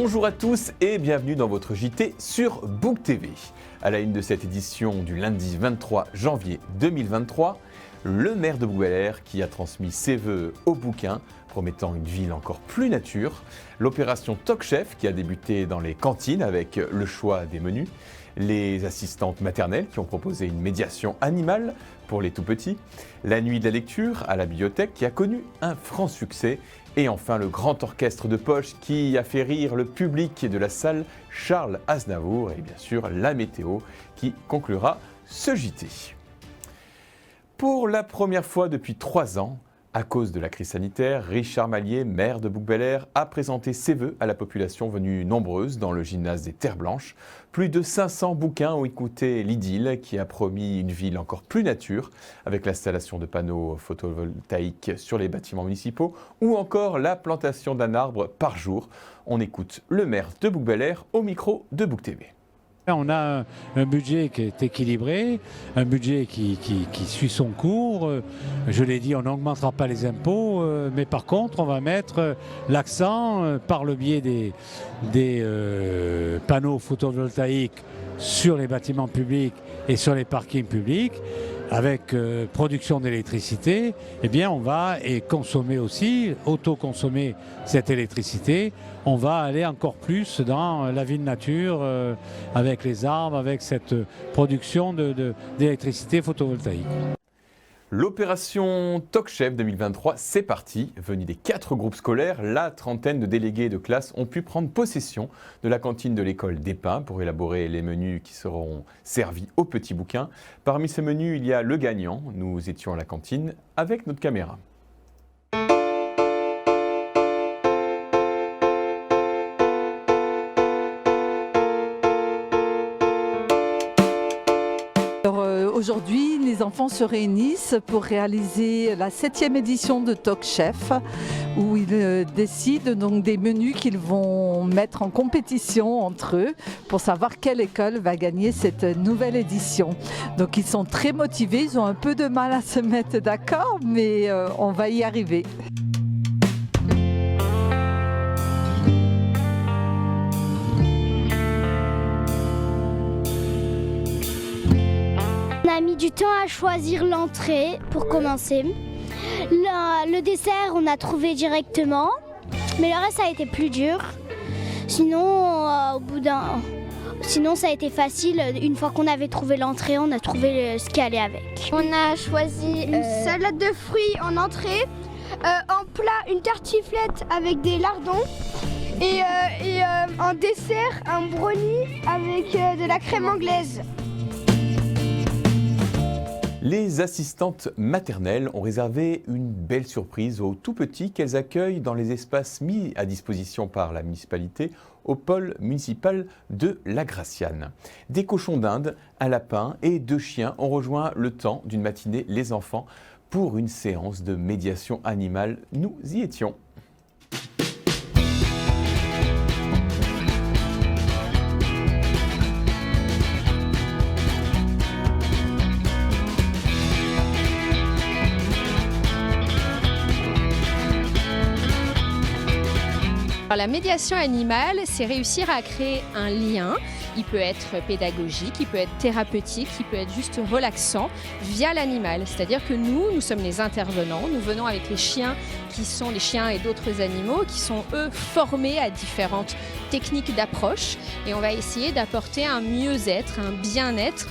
Bonjour à tous et bienvenue dans votre JT sur Book TV. À la une de cette édition du lundi 23 janvier 2023, le maire de Bouc-Bel-Air qui a transmis ses vœux au bouquin, promettant une ville encore plus nature, l'opération Toc Chef qui a débuté dans les cantines avec le choix des menus, les assistantes maternelles qui ont proposé une médiation animale pour les tout-petits, la nuit de la lecture à la bibliothèque qui a connu un franc succès, et enfin le grand orchestre de poche qui a fait rire le public de la salle Charles Aznavour, et bien sûr la météo qui conclura ce JT. Pour la première fois depuis 3 ans, à cause de la crise sanitaire, Richard Mallier, maire de Bouc-Bel-Air, a présenté ses vœux à la population venue nombreuse dans le gymnase des Terres Blanches. Plus de 500 bouquins ont écouté l'idylle qui a promis une ville encore plus nature avec l'installation de panneaux photovoltaïques sur les bâtiments municipaux ou encore la plantation d'un arbre par jour. On écoute le maire de Bouc-Bel-Air au micro de Book TV. On a un budget qui est équilibré, un budget qui suit son cours. Je l'ai dit, on n'augmentera pas les impôts, mais par contre, on va mettre l'accent par le biais des panneaux photovoltaïques sur les bâtiments publics et sur les parkings publics. Avec production d'électricité, eh bien on va consommer aussi, autoconsommer cette électricité. On va aller encore plus dans la vie de nature avec les arbres, avec cette production d'électricité photovoltaïque. L'opération Toc Chef 2023, c'est parti. Venus des 4 groupes scolaires, la trentaine de délégués de classe ont pu prendre possession de la cantine de l'école d'Épin pour élaborer les menus qui seront servis aux petits bouquins. Parmi ces menus, il y a le gagnant. Nous étions à la cantine avec notre caméra. Aujourd'hui, les enfants se réunissent pour réaliser la 7e édition de Toc Chef, où ils décident donc des menus qu'ils vont mettre en compétition entre eux pour savoir quelle école va gagner cette nouvelle édition. Donc ils sont très motivés, ils ont un peu de mal à se mettre d'accord, mais on va y arriver. On a mis du temps à choisir l'entrée pour commencer. Le dessert, on a trouvé directement, mais le reste, ça a été plus dur. Sinon, sinon ça a été facile. Une fois qu'on avait trouvé l'entrée, on a trouvé ce qui allait avec. On a choisi une salade de fruits en entrée, en plat une tartiflette avec des lardons et en dessert un brownie avec de la crème anglaise. Les assistantes maternelles ont réservé une belle surprise aux tout-petits qu'elles accueillent dans les espaces mis à disposition par la municipalité au pôle municipal de La Graciane. Des cochons d'Inde, un lapin et 2 chiens ont rejoint le temps d'une matinée les enfants pour une séance de médiation animale. Nous y étions. Alors, la médiation animale, c'est réussir à créer un lien. Il peut être pédagogique, il peut être thérapeutique, il peut être juste relaxant via l'animal. C'est-à-dire que nous sommes les intervenants. Nous venons avec les chiens qui sont les chiens et d'autres animaux qui sont eux formés à différentes techniques d'approche. Et on va essayer d'apporter un mieux-être, un bien-être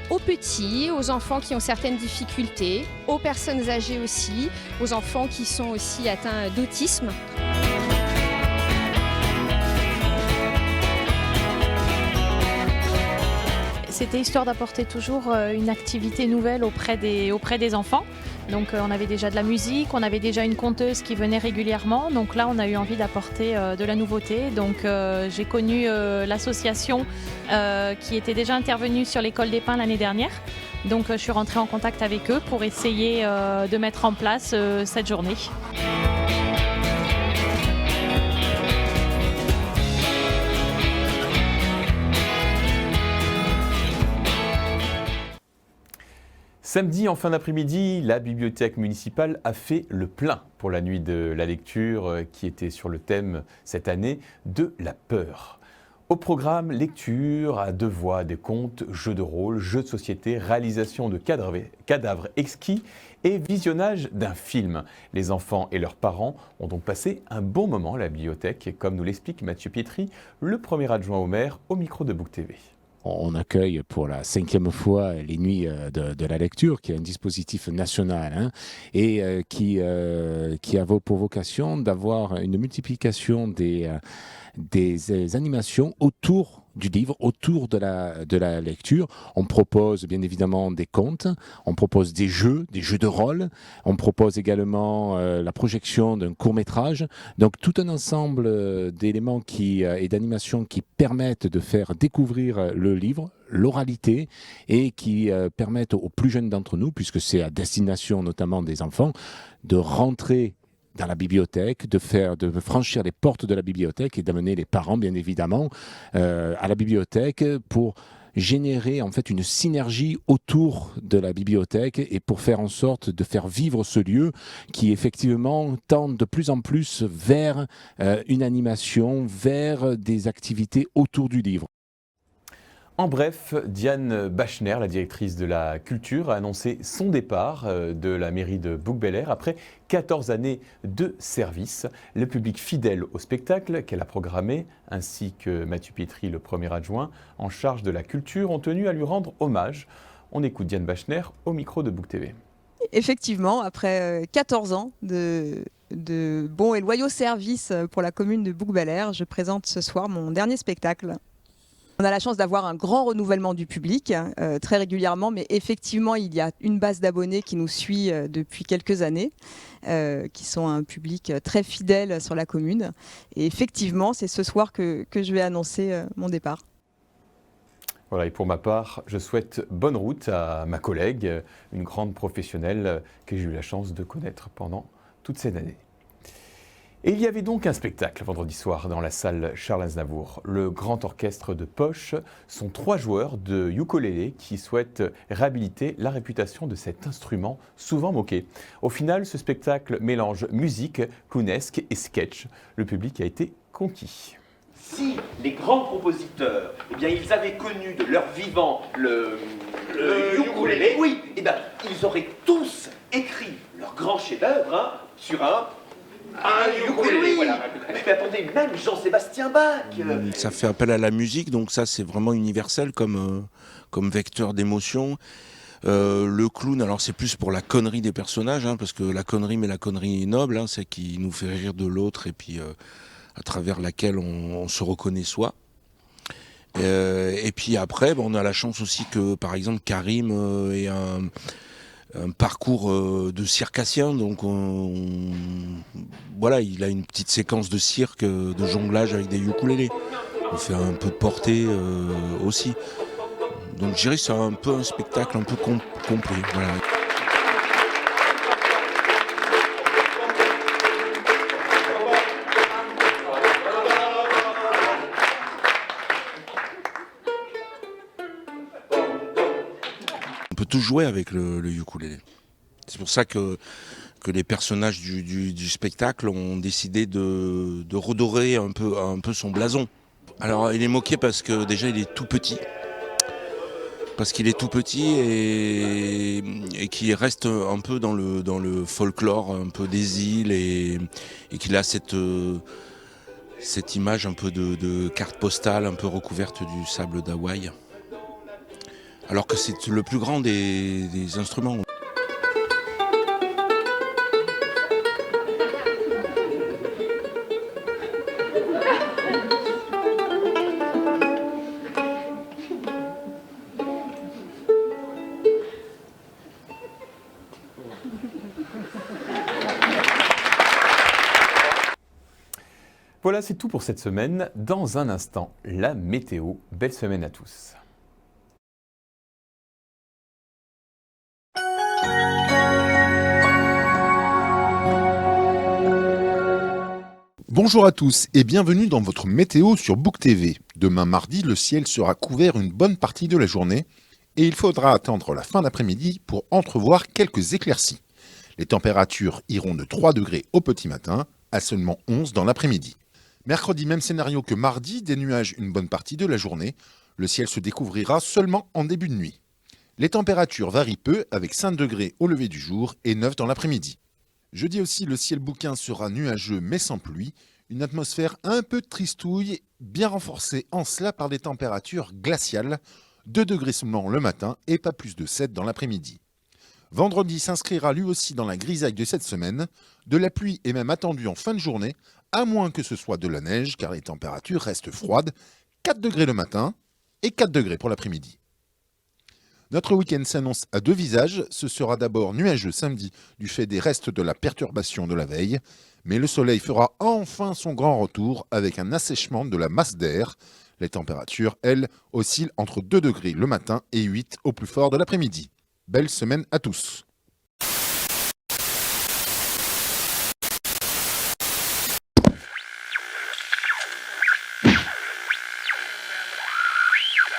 aux petits, aux enfants qui ont certaines difficultés, aux personnes âgées aussi, aux enfants qui sont aussi atteints d'autisme. C'était histoire d'apporter toujours une activité nouvelle auprès des enfants. Donc on avait déjà de la musique, on avait déjà une conteuse qui venait régulièrement. Donc là on a eu envie d'apporter de la nouveauté. Donc j'ai connu l'association qui était déjà intervenue sur l'école des Pins l'année dernière. Donc je suis rentrée en contact avec eux pour essayer de mettre en place cette journée. Samedi, en fin d'après-midi, la bibliothèque municipale a fait le plein pour la nuit de la lecture qui était sur le thème cette année de la peur. Au programme, lecture à deux voix, des contes, jeux de rôle, jeux de société, réalisation de cadavres exquis et visionnage d'un film. Les enfants et leurs parents ont donc passé un bon moment à la bibliothèque, comme nous l'explique Mathieu Pietri, le premier adjoint au maire, au micro de Book TV. On accueille pour la 5e fois les nuits de la lecture, qui est un dispositif national et qui a pour vocation d'avoir une multiplication des animations autour du livre, autour de la lecture. On propose bien évidemment des contes, on propose des jeux de rôle, on propose également la projection d'un court-métrage. Donc tout un ensemble d'éléments et d'animations qui permettent de faire découvrir le livre, l'oralité, et qui permettent aux plus jeunes d'entre nous, puisque c'est à destination notamment des enfants, de rentrer dans la bibliothèque, de franchir les portes de la bibliothèque et d'amener les parents, bien évidemment, à la bibliothèque pour générer en fait une synergie autour de la bibliothèque et pour faire en sorte de faire vivre ce lieu qui effectivement tend de plus en plus vers une animation, vers des activités autour du livre. En bref, Diane Bachner, la directrice de la culture, a annoncé son départ de la mairie de Bouc-Bel-Air après 14 années de service. Le public fidèle au spectacle qu'elle a programmé, ainsi que Mathieu Pietri, le premier adjoint en charge de la culture, ont tenu à lui rendre hommage. On écoute Diane Bachner au micro de Book TV. Effectivement, après 14 ans de bons et loyaux services pour la commune de Bouc-Bel-Air, je présente ce soir mon dernier spectacle. On a la chance d'avoir un grand renouvellement du public très régulièrement, mais effectivement, il y a une base d'abonnés qui nous suit depuis quelques années, qui sont un public très fidèle sur la commune. Et effectivement, c'est ce soir que je vais annoncer mon départ. Voilà, et pour ma part, je souhaite bonne route à ma collègue, une grande professionnelle que j'ai eu la chance de connaître pendant toutes ces années. Et il y avait donc un spectacle vendredi soir dans la salle Charles Aznavour. Le Grand Orchestre de Poche sont 3 joueurs de ukulélé qui souhaitent réhabiliter la réputation de cet instrument souvent moqué. Au final, ce spectacle mélange musique, clownesque et sketch. Le public a été conquis. Si les grands compositeurs, ils avaient connu de leur vivant le ukulélé, oui, ils auraient tous écrit leur grand chef-d'œuvre sur un ukulélé, voilà. Mais attendez, même Jean-Sébastien Bach. Ça fait appel à la musique, donc ça c'est vraiment universel comme vecteur d'émotion. Le clown, alors c'est plus pour la connerie des personnages, parce que la connerie noble, c'est qui nous fait rire de l'autre et puis à travers laquelle on se reconnaît soi. Et puis après, on a la chance aussi que par exemple Karim ait un parcours de circassien, donc voilà, il a une petite séquence de cirque, de jonglage avec des ukulélés. On fait un peu de portée aussi. Donc je dirais que c'est un peu un spectacle un peu complet. Voilà. On peut tout jouer avec le ukulélé. C'est pour ça que les personnages du spectacle ont décidé de redorer un peu son blason. Alors il est moqué parce que déjà il est tout petit. Parce qu'il est tout petit et qu'il reste un peu dans le folklore un peu des îles et qu'il a cette image un peu de carte postale un peu recouverte du sable d'Hawaï. Alors que c'est le plus grand des instruments. Voilà, c'est tout pour cette semaine. Dans un instant, la météo. Belle semaine à tous. Bonjour à tous et bienvenue dans votre météo sur Book TV. Demain mardi, le ciel sera couvert une bonne partie de la journée Et il faudra attendre la fin d'après-midi pour entrevoir quelques éclaircies. Les températures iront de 3 degrés au petit matin à seulement 11 dans l'après-midi. Mercredi, même scénario que mardi, des nuages une bonne partie de la journée. Le ciel se découvrira seulement en début de nuit. Les températures varient peu avec 5 degrés au lever du jour et 9 dans l'après-midi. Jeudi aussi, le ciel bouquin sera nuageux mais sans pluie. Une atmosphère un peu tristouille, bien renforcée en cela par des températures glaciales. 2 degrés seulement le matin et pas plus de 7 dans l'après-midi. Vendredi s'inscrira lui aussi dans la grisaille de cette semaine. De la pluie est même attendue en fin de journée, à moins que ce soit de la neige car les températures restent froides. 4 degrés le matin et 4 degrés pour l'après-midi. Notre week-end s'annonce à 2 visages. Ce sera d'abord nuageux samedi du fait des restes de la perturbation de la veille. Mais le soleil fera enfin son grand retour avec un assèchement de la masse d'air. Les températures, elles, oscillent entre 2 degrés le matin et 8 au plus fort de l'après-midi. Belle semaine à tous.